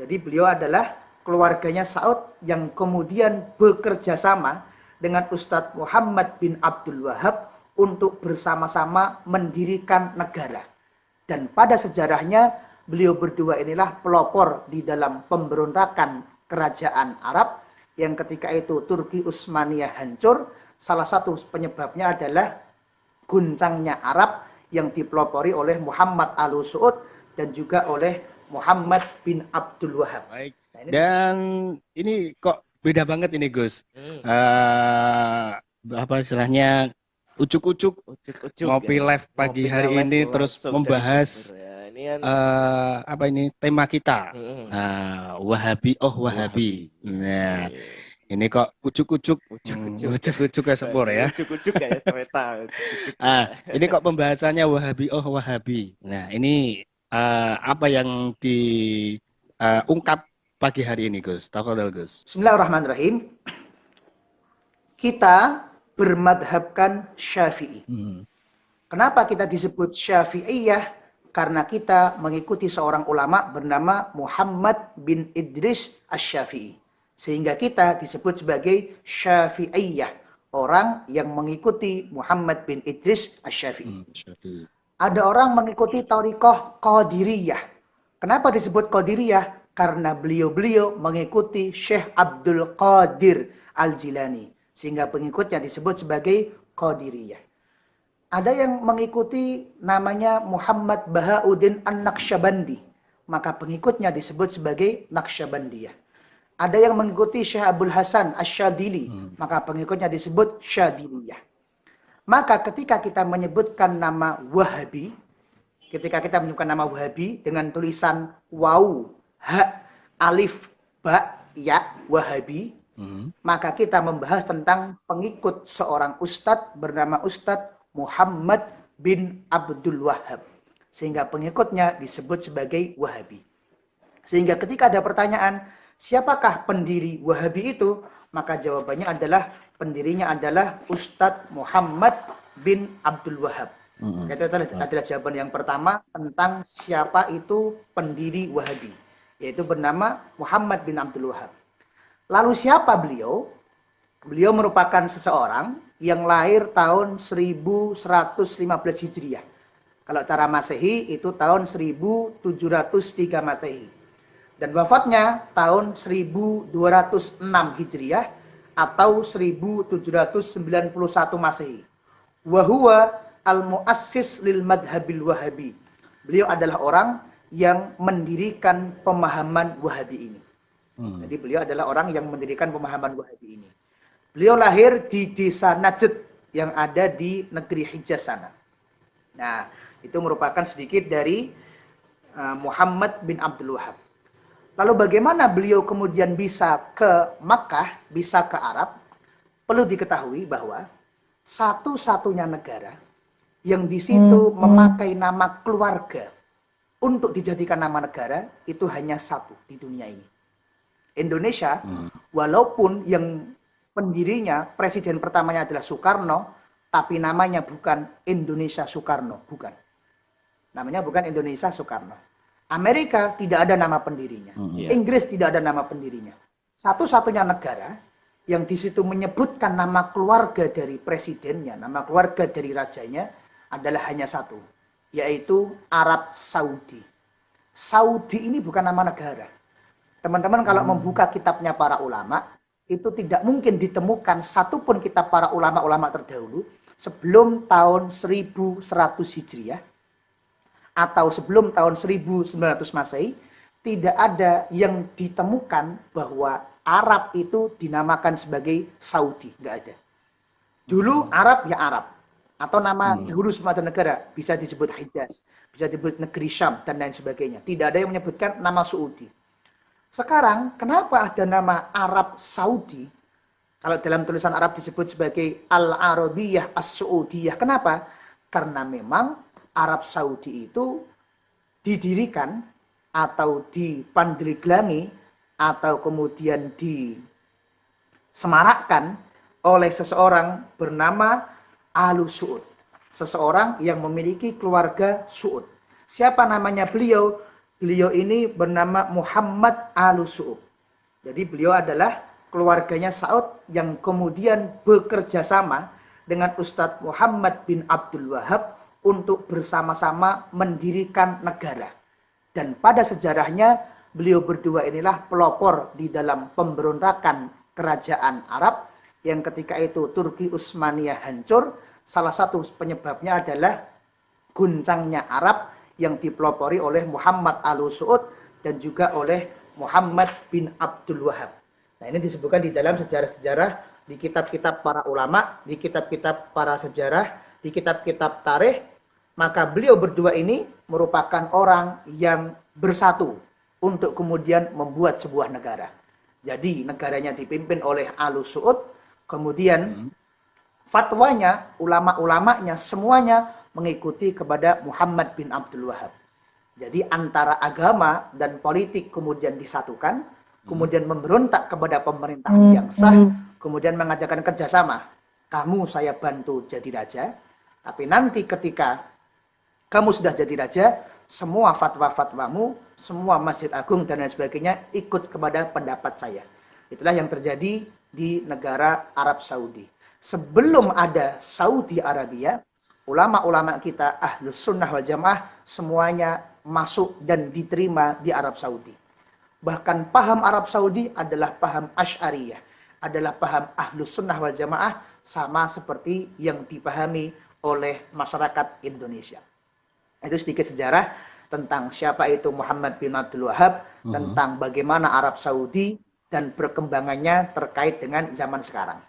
Jadi beliau adalah keluarganya Saud yang kemudian bekerja sama dengan Ustadz Muhammad bin Abdul Wahab untuk bersama-sama mendirikan negara. Dan pada sejarahnya beliau berdua inilah pelopor di dalam pemberontakan kerajaan Arab yang ketika itu Turki Utsmaniyah hancur. Salah satu penyebabnya adalah guncangnya Arab yang dipelopori oleh Muhammad Al-Saud dan juga oleh Muhammad bin Abdul Wahab. Baik. Dan ini kok beda banget ini Gus. Apa istilahnya ucuk-ucuk ngopi ya. live pagi hari ini terus membahas apa ini tema kita. Wahabi Wahabi. Nah, ini kok ucuk-ucuk ke sepur ya. Ucuk-ucuk kayak kereta. Ini kok pembahasannya Wahabi Wahabi. Nah, ini apa yang diungkap pagi hari ini Gus? Tafadhol Gus. Bismillahirrahmanirrahim. Kita bermadhabkan Syafi'i. Kenapa kita disebut Syafi'iyah? Karena kita mengikuti seorang ulama bernama Muhammad bin Idris Asy-Syafi'i. Sehingga kita disebut sebagai Syafi'iyah. Orang yang mengikuti Muhammad bin Idris Asy-Syafi'i. Ada orang mengikuti Thariqah Qadiriyah. Kenapa disebut Qadiriyah? Karena beliau-beliau mengikuti Syekh Abdul Qadir Al-Jilani. Sehingga pengikutnya disebut sebagai Qadiriyah. Ada yang mengikuti namanya Muhammad Bahauddin An-Naqsyabandi. Maka pengikutnya disebut sebagai Naqsyabandiyah. Ada yang mengikuti Syekh Abdul Hasan Asy-Syadili. Maka pengikutnya disebut Syadiliyah. Maka ketika kita menyebutkan nama Wahabi. Ketika kita menyebutkan nama Wahabi dengan tulisan waw, ha, alif, ba, ya, Wahabi. Maka kita membahas tentang pengikut seorang ustadz bernama Ustadz Muhammad bin Abdul Wahab. Sehingga pengikutnya disebut sebagai Wahabi. Sehingga ketika ada pertanyaan, siapakah pendiri Wahabi itu? Maka jawabannya adalah, pendirinya adalah Ustadz Muhammad bin Abdul Wahab. Itu adalah jawaban yang pertama tentang siapa itu pendiri Wahabi. Yaitu bernama Muhammad bin Abdul Wahab. Lalu siapa beliau? Beliau merupakan seseorang yang lahir tahun 1115 Hijriah. Kalau cara Masehi itu tahun 1703 Masehi. Dan wafatnya tahun 1206 Hijriah atau 1791 Masehi. Wahuwa al-muassis lil madhabil wahabi. Beliau adalah orang yang mendirikan pemahaman Wahabi ini. Jadi beliau adalah orang yang mendirikan pemahaman Wahabi ini. Beliau lahir di desa Najd yang ada di negeri Hijaz sana. Nah, itu merupakan sedikit dari Muhammad bin Abdul Wahab. Lalu bagaimana beliau kemudian bisa ke Makkah, bisa ke Arab? Perlu diketahui bahwa satu-satunya negara yang di situ memakai nama keluarga untuk dijadikan nama negara itu hanya satu di dunia ini. Indonesia, walaupun yang pendirinya, presiden pertamanya adalah Soekarno, tapi namanya bukan Indonesia Soekarno, bukan. Namanya bukan Indonesia Soekarno. Amerika tidak ada nama pendirinya. Inggris tidak ada nama pendirinya. Satu-satunya negara yang di situ menyebutkan nama keluarga dari presidennya, nama keluarga dari rajanya adalah hanya satu, yaitu Arab Saudi. Saudi ini bukan nama negara. Teman-teman kalau membuka kitabnya para ulama, itu tidak mungkin ditemukan satupun kitab para ulama-ulama terdahulu sebelum tahun 1100 Hijriah atau sebelum tahun 1900 Masehi, tidak ada yang ditemukan bahwa Arab itu dinamakan sebagai Saudi, nggak ada. Dulu Arab ya Arab, atau nama dahulu suatu negara bisa disebut Hijaz, bisa disebut negeri Syam dan lain sebagainya. Tidak ada yang menyebutkan nama Saudi. Sekarang kenapa ada nama Arab Saudi? Kalau dalam tulisan Arab disebut sebagai Al-Arabiyah As-Saudiyah. Kenapa? Karena memang Arab Saudi itu didirikan atau dipandeglangi atau kemudian disemarakkan oleh seseorang bernama Alu Su'ud. Seseorang yang memiliki keluarga Su'ud. Siapa namanya beliau? beliau ini bernama Muhammad Al-Su'ud. Jadi beliau adalah keluarganya Saud yang kemudian bekerja sama dengan Ustadz Muhammad bin Abdul Wahab untuk bersama-sama mendirikan negara. Dan pada sejarahnya beliau berdua inilah pelopor di dalam pemberontakan kerajaan Arab yang ketika itu Turki Utsmaniyah hancur. Salah satu penyebabnya adalah guncangnya Arab yang dipelopori oleh Muhammad Al-Su'ud dan juga oleh Muhammad bin Abdul Wahab. Nah, ini disebutkan di dalam sejarah-sejarah, di kitab-kitab para ulama, di kitab-kitab para sejarah, di kitab-kitab tarikh. Maka beliau berdua ini merupakan orang yang bersatu untuk kemudian membuat sebuah negara. Jadi negaranya dipimpin oleh Al-Su'ud, kemudian fatwanya, ulama-ulamanya semuanya mengikuti kepada Muhammad bin Abdul Wahab. Jadi antara agama dan politik kemudian disatukan, kemudian memberontak kepada pemerintahan yang sah, kemudian mengadakan kerjasama. Kamu saya bantu jadi raja, tapi nanti ketika kamu sudah jadi raja, semua fatwa-fatwamu, semua masjid agung dan lain sebagainya ikut kepada pendapat saya. Itulah yang terjadi di negara Arab Saudi. Sebelum ada Saudi Arabia, ulama-ulama kita Ahlus Sunnah wal Jamaah semuanya masuk dan diterima di Arab Saudi. Bahkan paham Arab Saudi adalah paham Asy'ariyah, adalah paham Ahlus Sunnah wal Jamaah sama seperti yang dipahami oleh masyarakat Indonesia. Itu sedikit sejarah tentang siapa itu Muhammad bin Abdul Wahab, tentang bagaimana Arab Saudi dan perkembangannya terkait dengan zaman sekarang.